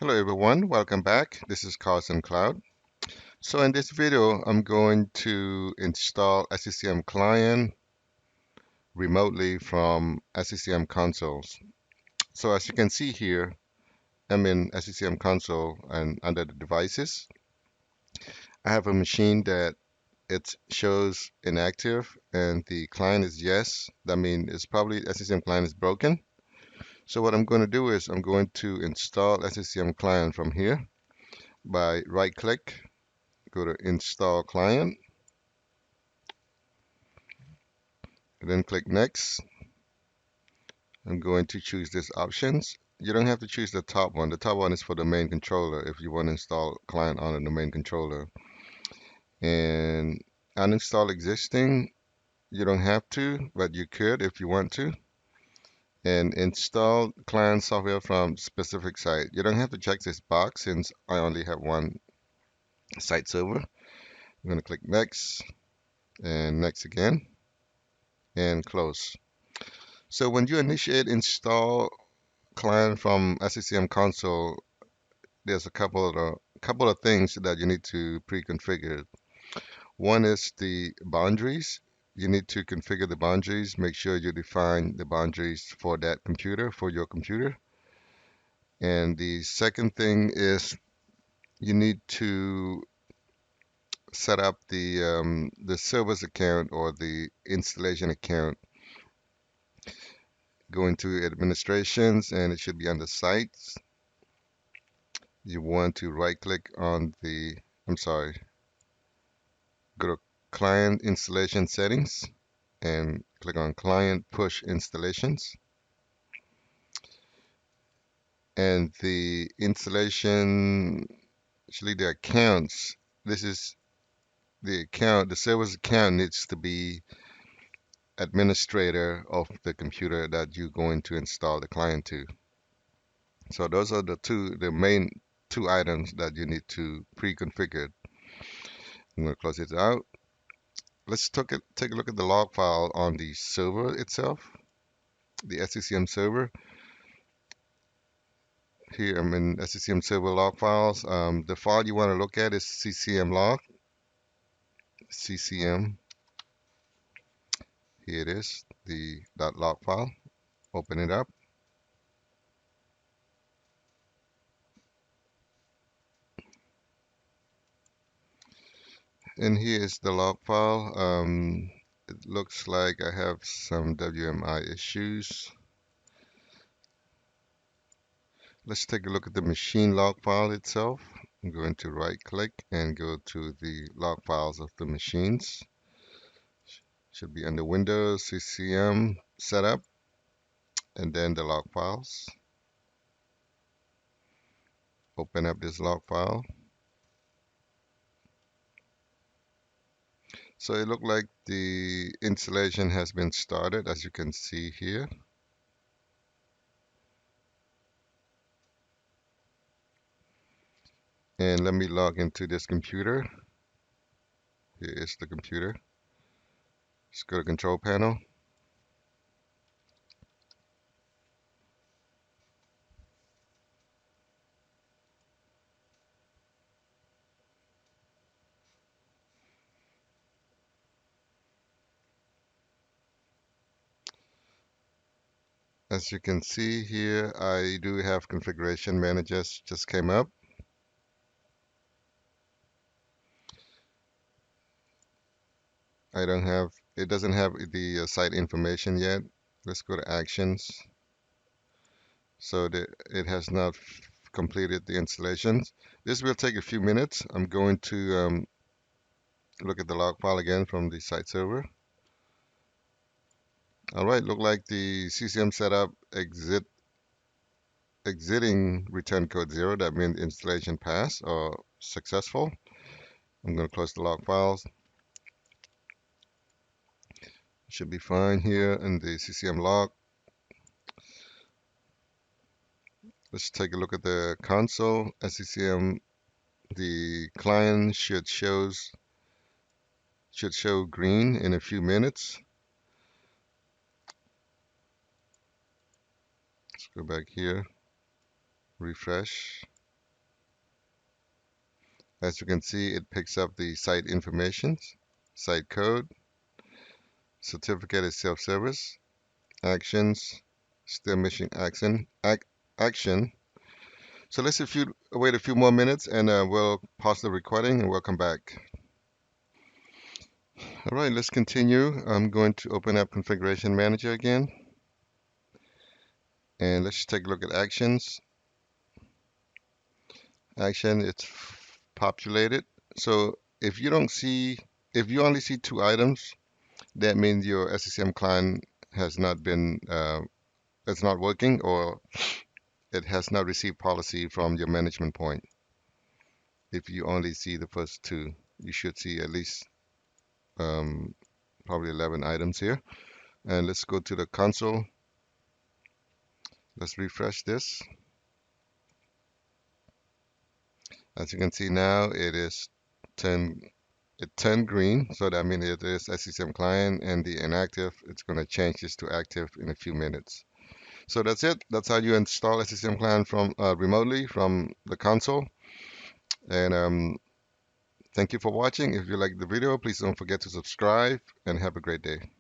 Hello everyone, welcome back. This is Carson Cloud. So in this video, I'm going to install SCCM Client remotely from SCCM Consoles. So as you can see here, I'm in SCCM Console and under the devices, I have a machine that it shows inactive and the client is yes. That means it's probably SCCM Client is broken. So what I'm going to do is I'm going to install SCCM Client from here by right click, go to install client, and then click next. I'm going to choose this options. You don't have to choose the top one. The top one is for the main controller if you want to install client on the main controller. And uninstall existing, you don't have to, but you could if you want to. And install client software from specific site. You don't have to check this box since I only have one site server. I'm going to click next and next again and close. So when you initiate install client from SCCM Console, there's a couple of things that you need to pre-configure. One is the boundaries. You need to configure the boundaries. Make sure you define the boundaries for that computer, for your computer. And the second thing is you need to set up the service account or the installation account. Go into administrations and it should be under sites. You want to right click on the, I'm sorry, go to client installation settings and click on client push installations. And the installation, actually the accounts, this is the account, the server's account needs to be administrator of the computer that you're going to install the client to. So those are the main two items that you need to pre-configure. I'm going to close it out. Let's take a look at the log file on the server itself, the SCCM server. Here I'm in SCCM server log files. The file you want to look at is CCM log. CCM. Here it is, the .log file. Open it up. And here is the log file. It looks like I have some WMI issues. Let's take a look at the machine log file itself. I'm going to right click and go to the log files of the machines. Should be under Windows, CCM, Setup, and then the log files. Open up this log file. So it looked like the installation has been started, as you can see here. And let me log into this computer. Here is the computer. Let's go to control panel. As you can see here, I do have configuration managers just came up. It doesn't have the site information yet. Let's go to actions. So it has not completed the installations. This will take a few minutes. I'm going to look at the log file again from the site server. All right, look like the CCM setup exiting return code 0. That means installation passed or successful. I'm going to close the log files. Should be fine here in the CCM log. Let's take a look at the console. SCCM, the client should show green in a few minutes. Let's go back here, refresh. As you can see, it picks up the site information, site code, certificate is self-service, actions, still missing action. So let's wait a few more minutes and we'll pause the recording and we'll come back. All right, let's continue. I'm going to open up Configuration Manager again. And let's take a look at actions. Action, it's populated. So if you only see 2 items, that means your SCCM client has not been, it's not working, or it has not received policy from your management point. If you only see the first 2, you should see at least probably 11 items here. And let's go to the console. Let's refresh this. As you can see now, it turned green, so that means it is SCCM client, and the inactive, it's going to change this to active in a few minutes. So that's it. That's how you install SCCM client from remotely from the console. And thank you for watching. If you like the video, please don't forget to subscribe and have a great day.